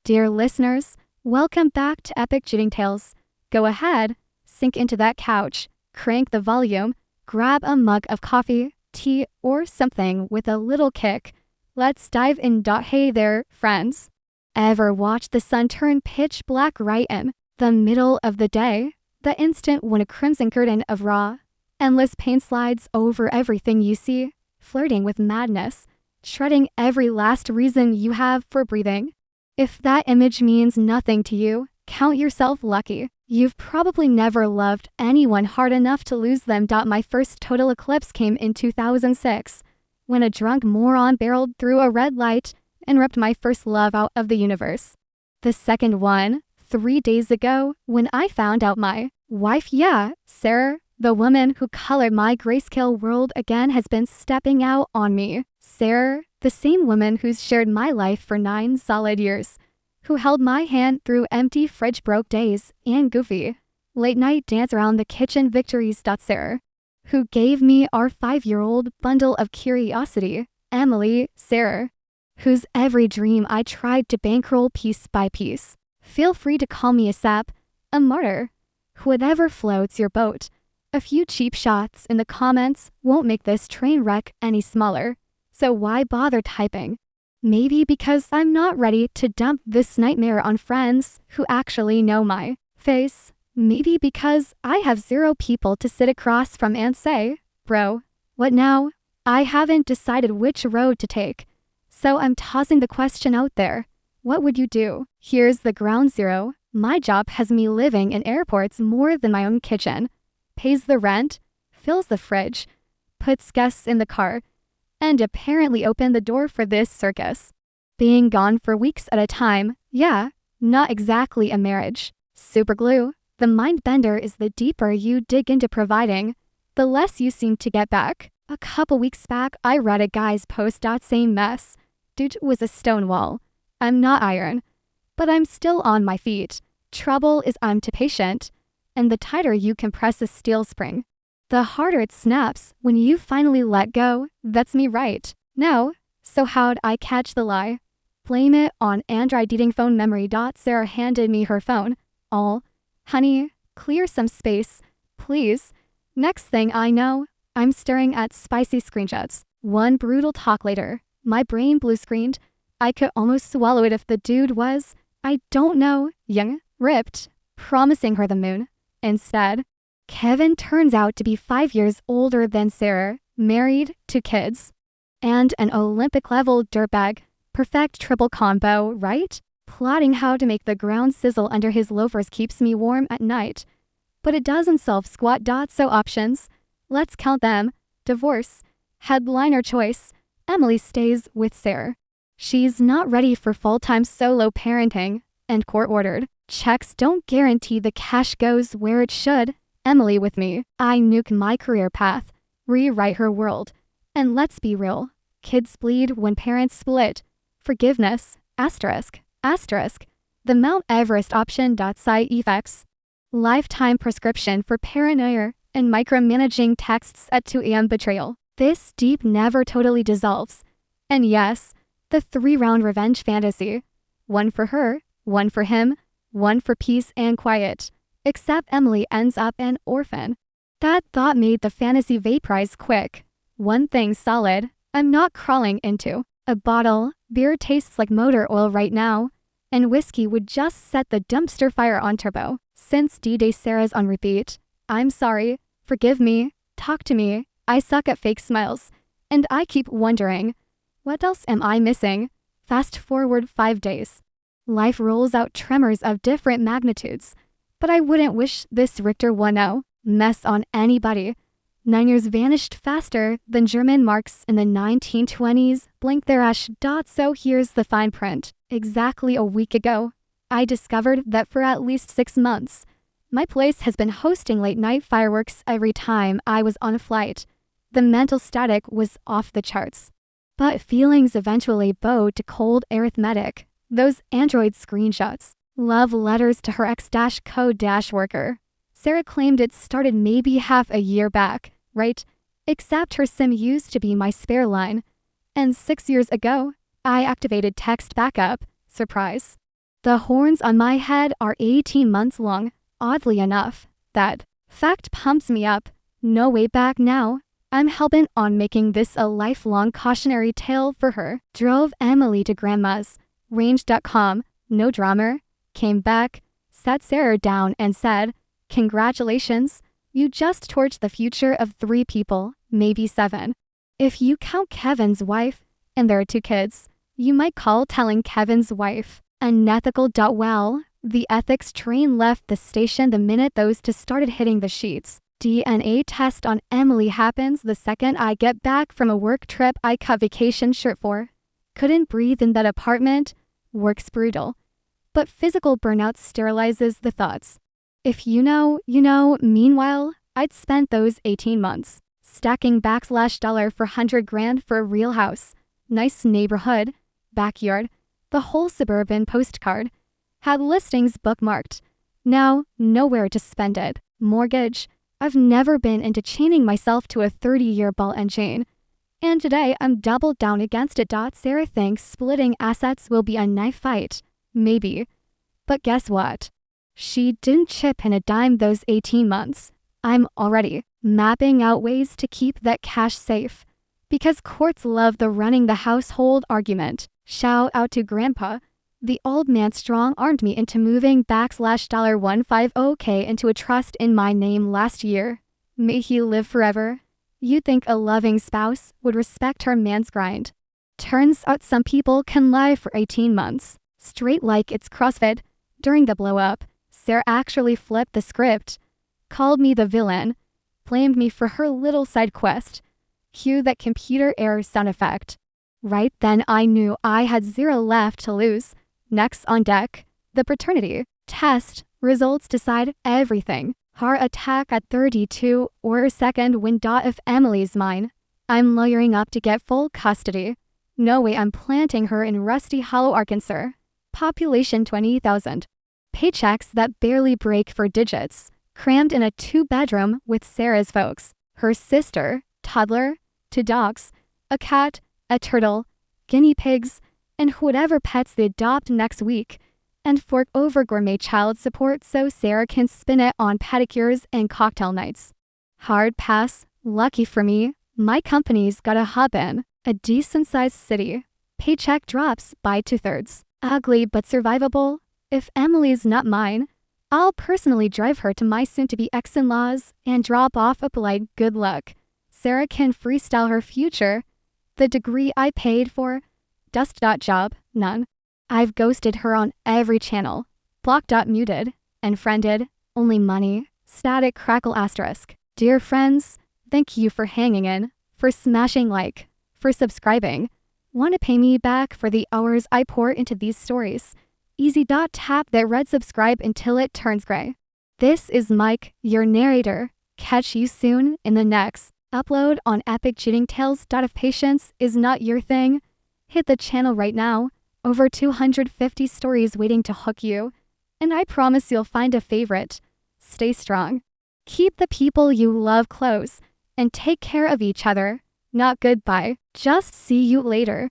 Dear listeners, welcome back to Epic Cheating Tales. Go ahead, sink into that couch, crank the volume, grab a mug of coffee, tea, or something with a little kick. Let's dive in. Hey there, friends. Ever watch the sun turn pitch black right in the middle of the day? The instant when a crimson curtain of raw, endless pain slides over everything you see, flirting with madness, shredding every last reason you have for breathing. If that image means nothing to you, count yourself lucky. You've probably never loved anyone hard enough to lose them. My first total eclipse came in 2006, when a drunk moron barreled through a red light and ripped my first love out of the universe. The second one, 3 days ago, when I found out my wife, Sarah, the woman who colored my grayscale world again, has been stepping out on me. Sarah, the same woman who's shared my life for 9 solid years, who held my hand through empty fridge broke days and goofy late night dance around the kitchen victories. Sarah, who gave me our 5-year-old bundle of curiosity. Emily, Sarah, whose every dream I tried to bankroll piece by piece. Feel free to call me a sap, a martyr, whatever floats your boat. A few cheap shots in the comments won't make this train wreck any smaller, so why bother typing? Maybe because I'm not ready to dump this nightmare on friends who actually know my face. Maybe because I have 0 people to sit across from and say, bro, what now? I haven't decided which road to take, so I'm tossing the question out there. What would you do? Here's the ground zero. My job has me living in airports more than my own kitchen, pays the rent, fills the fridge, puts guests in the car, and apparently opened the door for this circus. Being gone for weeks at a time, not exactly a marriage. Superglue. The mind bender is the deeper you dig into providing, the less you seem to get back. A couple weeks back, I read a guy's post. Same mess. Dude was a stone wall. I'm not iron, but I'm still on my feet. Trouble is I'm too patient, and the tighter you compress a steel spring, the harder it snaps when you finally let go. That's me right now. So how'd I catch the lie? Blame it on Android eating phone memory. Sarah handed me her phone. Honey, clear some space, please. Next thing I know, I'm staring at spicy screenshots. One brutal talk later, my brain blue screened. I could almost swallow it if the dude was, I don't know, young, ripped, promising her the moon. Instead, Kevin turns out to be 5 years older than Sarah, married, 2 kids, and an Olympic-level dirtbag. Perfect triple combo, right? Plotting how to make the ground sizzle under his loafers keeps me warm at night. But it doesn't solve squat. So options, let's count them. Divorce. Headliner choice. Emily stays with Sarah. She's not ready for full-time solo parenting, and court-ordered. Checks don't guarantee the cash goes where it should. Emily with me. I nuke my career path, rewrite her world. And let's be real, kids bleed when parents split. Forgiveness, asterisk. The Mount Everest option. Side effects. Lifetime prescription for paranoia and micromanaging texts at 2 a.m. betrayal. This deep never totally dissolves. And yes, the 3-round revenge fantasy. 1 for her, 1 for him, 1 for peace and quiet. Except Emily ends up an orphan. That thought made the fantasy vaporize quick. One thing solid, I'm not crawling into a bottle. Beer tastes like motor oil right now, and whiskey would just set the dumpster fire on turbo. Since D-Day, Sarah's on repeat. I'm sorry, forgive me, talk to me, I suck at fake smiles, and I keep wondering, what else am I missing? Fast forward 5 days. Life rolls out tremors of different magnitudes, but I wouldn't wish this Richter 1.0 mess on anybody. 9 years vanished faster than German marks in the 1920s. Blink their ash. So here's the fine print. Exactly a week ago, I discovered that for at least 6 months, my place has been hosting late-night fireworks every time I was on a flight. The mental static was off the charts. But feelings eventually bowed to cold arithmetic. Those Android screenshots. Love letters to her ex-code-worker. Sarah claimed it started maybe half a year back, right? Except her SIM used to be my spare line. And 6 years ago, I activated text backup. Surprise. The horns on my head are 18 months long, oddly enough. That fact pumps me up. No way back now. I'm hellbent on making this a lifelong cautionary tale for her. Drove Emily to grandma's. Range.com, no drama. Came back, sat Sarah down and said, "Congratulations, you just torched the future of 3 people, maybe 7. If you count Kevin's wife, and there are 2 kids, you might call telling Kevin's wife unethical. Well, the ethics train left the station the minute those 2 started hitting the sheets. DNA test on Emily happens the second I get back from a work trip I cut vacation shirt for. Couldn't breathe in that apartment. Work's brutal. But physical burnout sterilizes the thoughts. If you know, you know. Meanwhile, I'd spent those 18 months stacking $$ for 100 grand for a real house, nice neighborhood, backyard, the whole suburban postcard. Had listings bookmarked. Now, nowhere to spend it. Mortgage. I've never been into chaining myself to a 30-year ball and chain. And today I'm doubled down against it. Sarah thinks splitting assets will be a knife fight. Maybe. But guess what? She didn't chip in a dime those 18 months. I'm already mapping out ways to keep that cash safe. Because courts love the running the household argument. Shout out to Grandpa. The old man strong-armed me into moving $150K into a trust in my name last year. May he live forever. You'd think a loving spouse would respect her man's grind. Turns out some people can lie for 18 months, straight like it's CrossFit. During the blow-up, Sarah actually flipped the script, called me the villain, blamed me for her little side quest. Cue that computer error sound effect. Right then I knew I had 0 left to lose. Next on deck, the paternity test results decide everything. Heart attack at 32 or a second when. If Emily's mine, I'm lawyering up to get full custody. No way I'm planting her in Rusty Hollow, Arkansas. Population 20,000. Paychecks that barely break for digits. Crammed in a 2-bedroom with Sarah's folks. Her sister, toddler, 2 dogs, a cat, a turtle, guinea pigs, and whatever pets they adopt next week, and fork over gourmet child support so Sarah can spin it on pedicures and cocktail nights. Hard pass. Lucky for me, my company's got a hub in a decent-sized city. Paycheck drops by 2/3. Ugly but survivable. If Emily's not mine, I'll personally drive her to my soon-to-be ex-in-laws and drop off a polite good luck. Sarah can freestyle her future. The degree I paid for. Dust. Job, none. I've ghosted her on every channel. Blocked. Muted. Unfriended. Only money. Static crackle asterisk. Dear friends, thank you for hanging in, for smashing like, for subscribing. Want to pay me back for the hours I pour into these stories? Easy. Tap that red subscribe until it turns gray. This is Mike, your narrator. Catch you soon in the next upload on Epic Cheating Tales. If patience is not your thing, hit the channel right now. Over 250 stories waiting to hook you. And I promise you'll find a favorite. Stay strong. Keep the people you love close. And take care of each other. Not goodbye. Just see you later.